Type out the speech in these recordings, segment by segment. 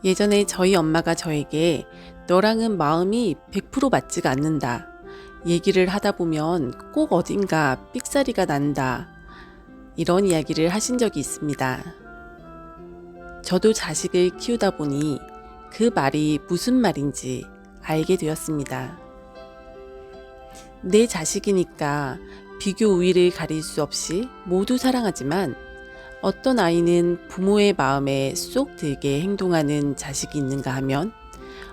예전에 저희 엄마가 저에게 너랑은 마음이 100% 맞지가 않는다. 얘기를 하다 보면 꼭 어딘가 삑사리가 난다. 이런 이야기를 하신 적이 있습니다. 저도 자식을 키우다 보니 그 말이 무슨 말인지 알게 되었습니다. 내 자식이니까 비교 우위를 가릴 수 없이 모두 사랑하지만 어떤 아이는 부모의 마음에 쏙 들게 행동하는 자식이 있는가 하면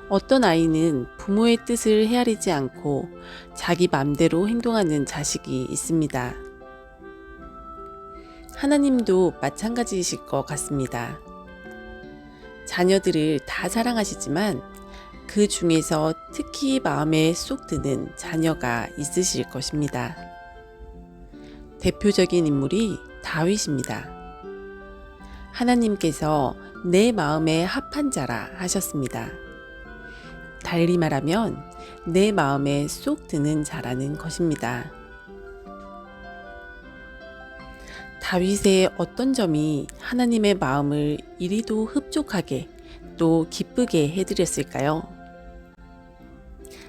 어떤 아이는 부모의 뜻을 헤아리지 않고 자기 맘대로 행동하는 자식이 있습니다. 하나님도 마찬가지이실 것 같습니다. 자녀들을 다 사랑하시지만 그 중에서 특히 마음에 쏙 드는 자녀가 있으실 것입니다. 대표적인 인물이 다윗입니다. 하나님께서 내 마음에 합한 자라 하셨습니다. 달리 말하면 내 마음에 쏙 드는 자라는 것입니다. 다윗의 어떤 점이 하나님의 마음을 이리도 흡족하게 또 기쁘게 해드렸을까요?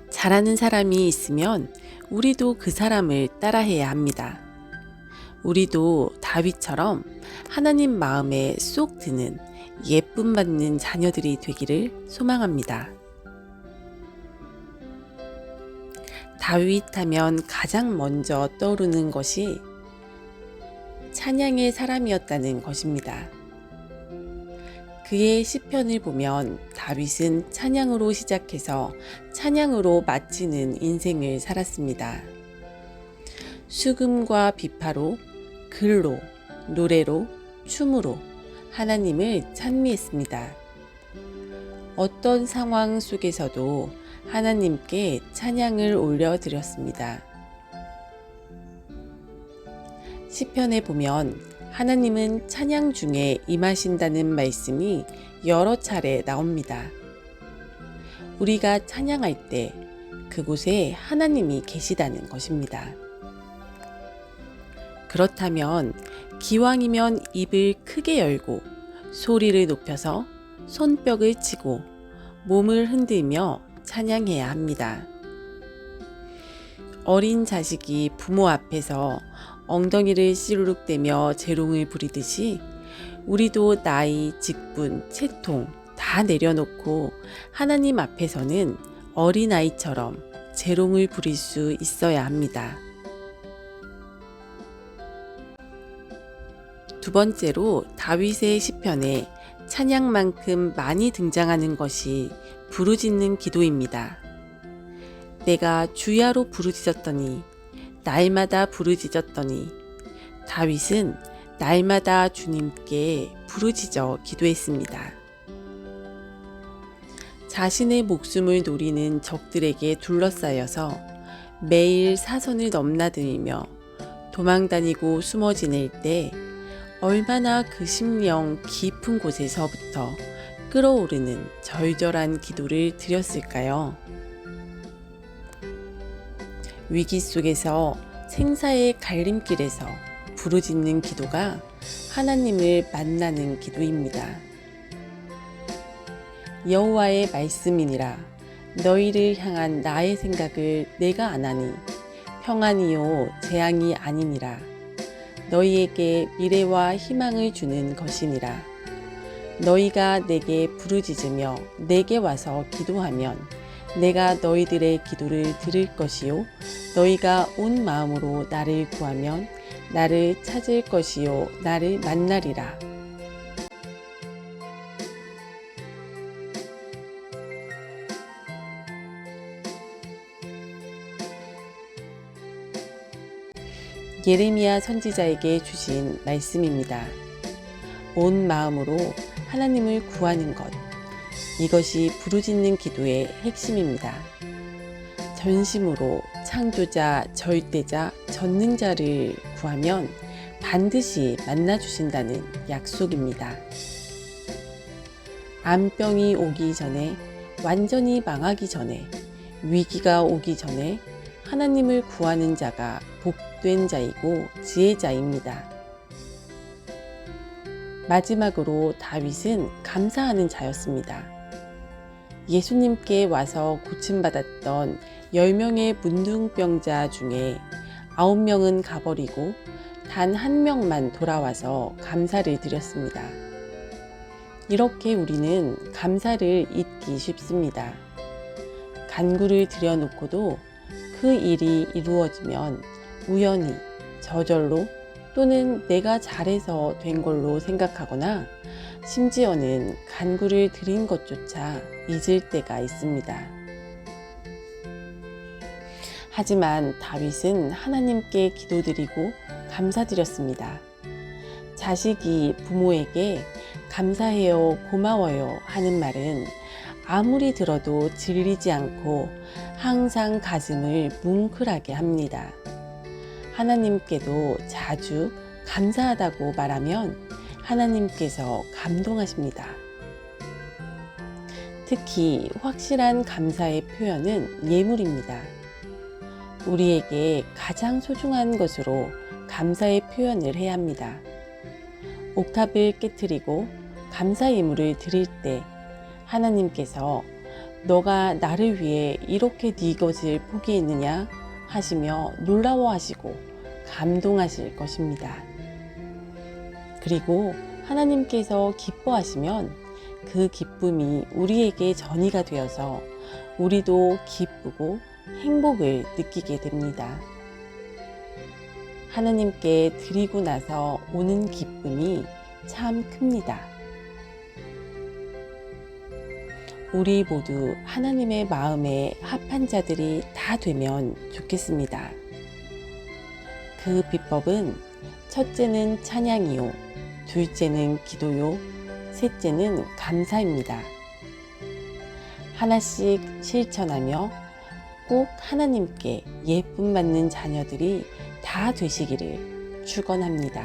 잘하는 사람이 있으면 우리도 그 사람을 따라해야 합니다. 우리도 다윗처럼 하나님 마음에 쏙 드는 예쁨 받는 자녀들이 되기를 소망합니다. 다윗 하면 가장 먼저 떠오르는 것이 찬양의 사람이었다는 것입니다. 그의 시편을 보면 다윗은 찬양으로 시작해서 찬양으로 마치는 인생을 살았습니다. 수금과 비파로, 글로, 노래로, 춤으로 하나님을 찬미했습니다. 어떤 상황 속에서도 하나님께 찬양을 올려드렸습니다. 시편에 보면 하나님은 찬양 중에 임하신다는 말씀이 여러 차례 나옵니다. 우리가 찬양할 때 그곳에 하나님이 계시다는 것입니다. 그렇다면 기왕이면 입을 크게 열고 소리를 높여서 손뼉을 치고 몸을 흔들며 찬양해야 합니다. 어린 자식이 부모 앞에서 엉덩이를 씨루룩대며 재롱을 부리듯이 우리도 나이, 직분, 채통 다 내려놓고 하나님 앞에서는 어린아이처럼 재롱을 부릴 수 있어야 합니다. 두 번째로 다윗의 시편에 찬양만큼 많이 등장하는 것이 부르짖는 기도입니다. 내가 주야로 부르짖었더니 날마다 부르짖었더니 다윗은 날마다 주님께 부르짖어 기도했습니다. 자신의 목숨을 노리는 적들에게 둘러싸여서 매일 사선을 넘나들며 도망다니고 숨어 지낼 때 얼마나 그 심령 깊은 곳에서부터 끓어오르는 절절한 기도를 드렸을까요? 위기 속에서 생사의 갈림길에서 부르짖는 기도가 하나님을 만나는 기도입니다. 여호와의 말씀이니라 너희를 향한 나의 생각을 내가 아나니 평안이요 재앙이 아니니라 너희에게 미래와 희망을 주는 것이니라 너희가 내게 부르짖으며 내게 와서 기도하면 내가 너희들의 기도를 들을 것이요 너희가 온 마음으로 나를 구하면 나를 찾을 것이요 나를 만나리라. 예레미야 선지자에게 주신 말씀입니다. 온 마음으로 하나님을 구하는 것, 이것이 부르짖는 기도의 핵심입니다. 전심으로 창조자, 절대자, 전능자를 구하면 반드시 만나주신다는 약속입니다. 암병이 오기 전에, 완전히 망하기 전에, 위기가 오기 전에 하나님을 구하는 자가 복된 자이고 지혜자입니다. 마지막으로 다윗은 감사하는 자였습니다. 예수님께 와서 고침받았던 10명의 문둥병자 중에 9명은 가버리고 단 1명만 돌아와서 감사를 드렸습니다. 이렇게 우리는 감사를 잊기 쉽습니다. 간구를 드려놓고도 그 일이 이루어지면 우연히, 저절로 또는 내가 잘해서 된 걸로 생각하거나 심지어는 간구를 드린 것조차 잊을 때가 있습니다. 하지만 다윗은 하나님께 기도드리고 감사드렸습니다. 자식이 부모에게 감사해요, 고마워요 하는 말은 아무리 들어도 질리지 않고 항상 가슴을 뭉클하게 합니다. 하나님께도 자주 감사하다고 말하면 하나님께서 감동하십니다. 특히 확실한 감사의 표현은 예물입니다. 우리에게 가장 소중한 것으로 감사의 표현을 해야 합니다. 옥탑을 깨트리고 감사 예물을 드릴 때 하나님께서 너가 나를 위해 이렇게 네 것을 포기했느냐 하시며 놀라워하시고 감동하실 것입니다. 그리고 하나님께서 기뻐하시면 그 기쁨이 우리에게 전이가 되어서 우리도 기쁘고 행복을 느끼게 됩니다. 하나님께 드리고 나서 오는 기쁨이 참 큽니다. 우리 모두 하나님의 마음에 합한 자들이 다 되면 좋겠습니다. 그 비법은 첫째는 찬양이요, 둘째는 기도요, 셋째는 감사입니다. 하나씩 실천하며 꼭 하나님께 예쁨 받는 자녀들이 다 되시기를 축원합니다.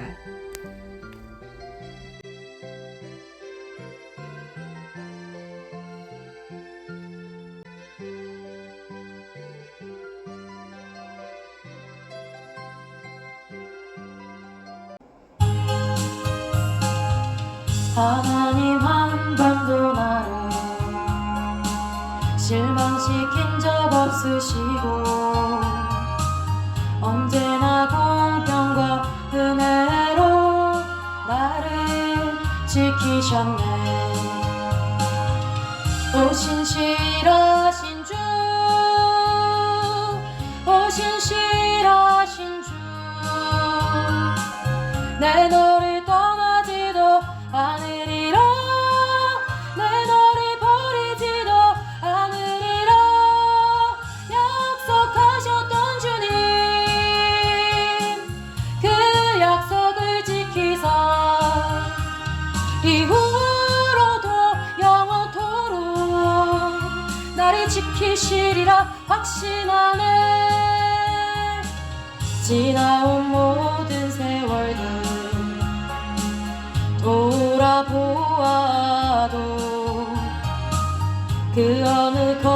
하나님 한 번도 나를 실망시킨 적 없으시고 언제나 공평과 은혜로 나를 지키셨네. 오 신실하신 주, 오 신실하신 주, 내 너를 떠나지도 않으리라, 내 너를 버리지도 않으리라 약속하셨던 주님, 그 약속을 지키사 이후로도 영원토록 나를 지키시리라 확신하네. 지나온 모든 세월들 돌아보아도 그 어느 것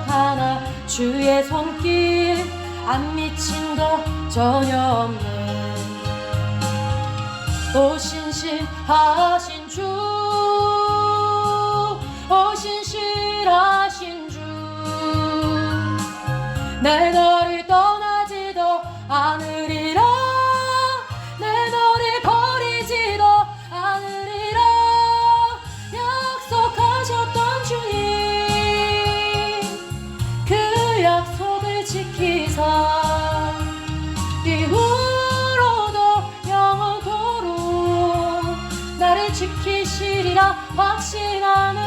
하나 주의 손길 안 미친 것 전혀 없네. 오 신실하신 주, 오 신실하신 주, 내 너를 떠나지도 않으리라, 내 너를 버리지도 않으리라 약속하셨던 주님, 그 약속을 지키사 이후로도 영원토록 나를 지키시리라 확신하네.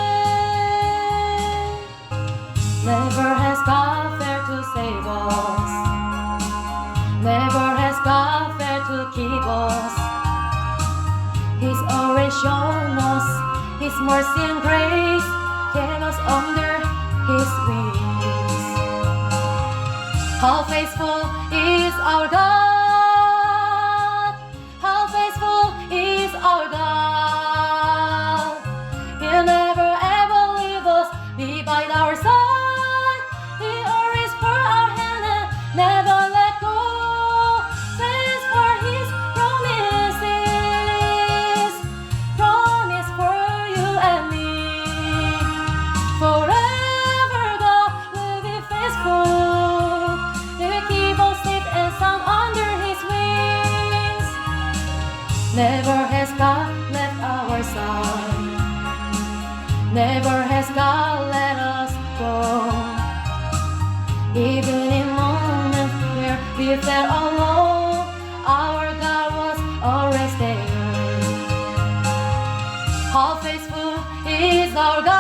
Never has God failed to save us, never has God failed to keep us. He's always shown us His mercy and grace, kept us under His wings. How faithful is our God, how faithful is our God. He'll never ever leave us, be by our side. He always for our hand and never let go. Thanks for His promises, Never has God let us go. Even in moments where we felt alone, our God was always there. How faithful is our God?